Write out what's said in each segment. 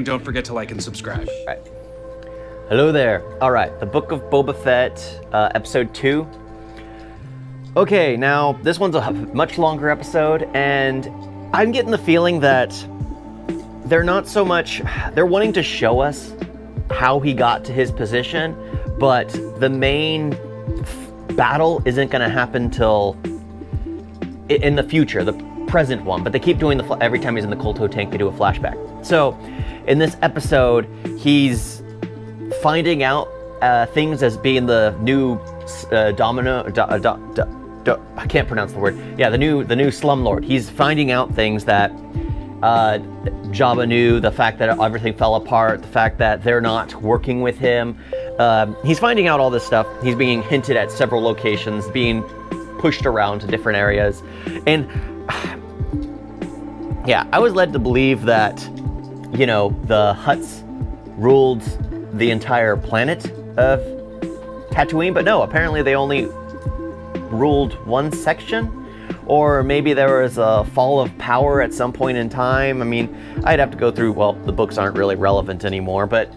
Don't forget to like and subscribe. All right. Hello there. All right, the Book of Boba Fett, episode 2. Okay, now this one's a much longer episode, and I'm getting the feeling that they're wanting to show us how he got to his position, but the main battle isn't going to happen till in the future, the present one, but they keep doing every time he's in the Kolto tank, they do a flashback. So in this episode, he's finding out things as being the new I can't pronounce the word. Yeah, the new slumlord. He's finding out things that Jabba knew, the fact that everything fell apart, the fact that they're not working with him. He's finding out all this stuff. He's being hinted at several locations, being pushed around to different areas. And yeah, I was led to believe that, you know, the Hutts ruled the entire planet of Tatooine, but no, apparently they only ruled one section, or maybe there was a fall of power at some point in time. I mean, I'd have to go through, well, the books aren't really relevant anymore, but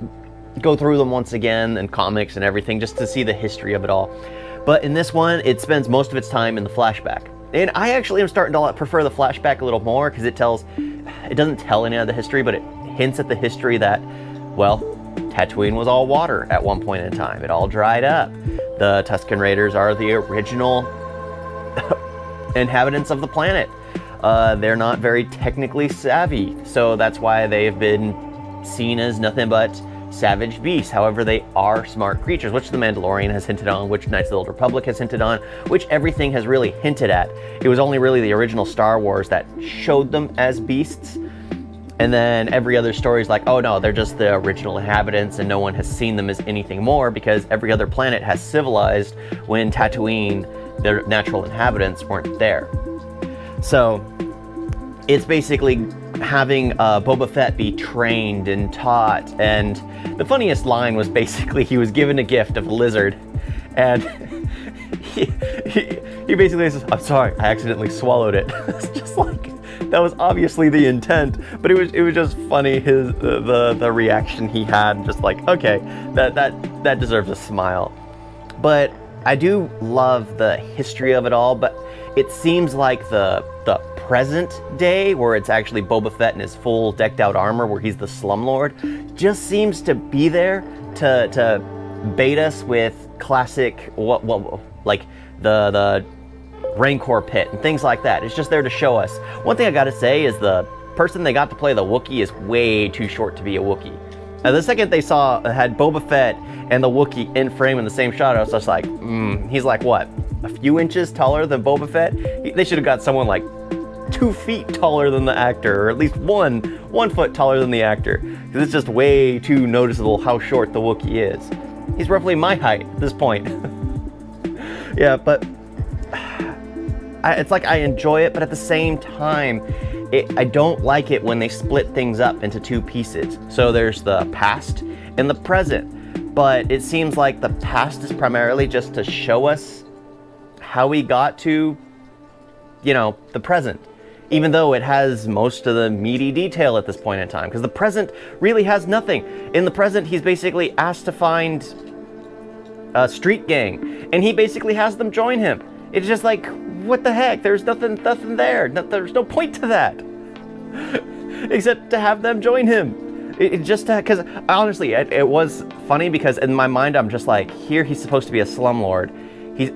go through them once again and comics and everything just to see the history of it all. But in this one, it spends most of its time in the flashback. And I actually am starting to prefer the flashback a little more because it doesn't tell any of the history, but it hints at the history that, well, Tatooine was all water at one point in time. It all dried up. The Tusken Raiders are the original inhabitants of the planet. They're not very technically savvy, so that's why they've been seen as nothing but savage beasts. However, they are smart creatures, which The Mandalorian has hinted on, which Knights of the Old Republic has hinted on, which everything has really hinted at. It was only really the original Star Wars that showed them as beasts. And then every other story is like, oh no, they're just the original inhabitants and no one has seen them as anything more because every other planet has civilized when Tatooine, their natural inhabitants, weren't there. So it's basically having Boba Fett be trained and taught. And the funniest line was basically he was given a gift of a lizard and he basically says, I'm sorry, I accidentally swallowed it. It's just like, that was obviously the intent, but it was just funny the reaction he had, just like, okay, that deserves a smile. But I do love the history of it all, but it seems like the present day, where it's actually Boba Fett in his full decked out armor, where he's the slumlord, just seems to be there to bait us with classic like the Rancor pit and things like that. It's just there to show us. One thing I gotta say is the person they got to play the Wookiee is way too short to be a Wookiee. Now, the second they had Boba Fett and the Wookiee in frame in the same shot, I was just like, he's like what? A few inches taller than Boba Fett? They should have got someone like 2 feet taller than the actor, or at least one foot taller than the actor, because it's just way too noticeable how short the Wookiee is. He's roughly my height at this point. Yeah, but it's like I enjoy it, but at the same time, I don't like it when they split things up into 2 pieces. So there's the past and the present, but it seems like the past is primarily just to show us how we got to, you know, the present, even though it has most of the meaty detail at this point in time, because the present really has nothing. In the present, he's basically asked to find a street gang, and he basically has them join him. It's just like, what the heck? There's nothing there. There's no point to that, except to have them join him. It just because honestly, it was funny because in my mind I'm just like, here he's supposed to be a slumlord.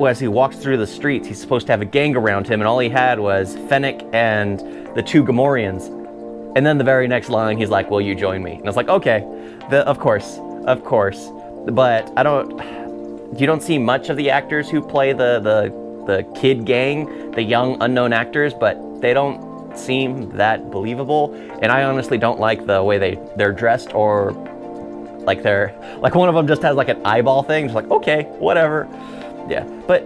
As he walks through the streets, he's supposed to have a gang around him, and all he had was Fennec and the 2 Gamorreans. And then the very next line, he's like, "Will you join me?" And I was like, "Okay, of course." But you don't see much of the actors who play the kid gang, the young unknown actors, but they don't seem that believable. And I honestly don't like the way they're dressed, or like one of them just has like an eyeball thing. Just like, okay, whatever. Yeah, but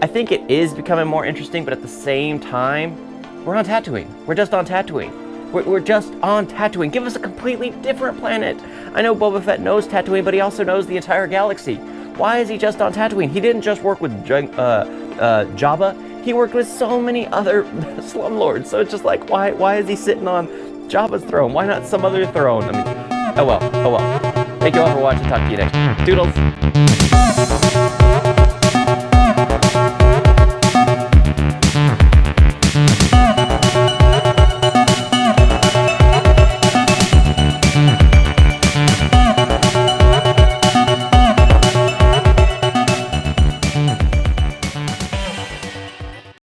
I think it is becoming more interesting, but at the same time, we're on Tatooine. We're just on Tatooine. We're just on Tatooine. Give us a completely different planet. I know Boba Fett knows Tatooine, but he also knows the entire galaxy. Why is he just on Tatooine? He didn't just work with Jabba. He worked with so many other slumlords. So it's just like, why is he sitting on Jabba's throne? Why not some other throne? I mean, oh well. Thank you all for watching. Talk to you next. Toodles.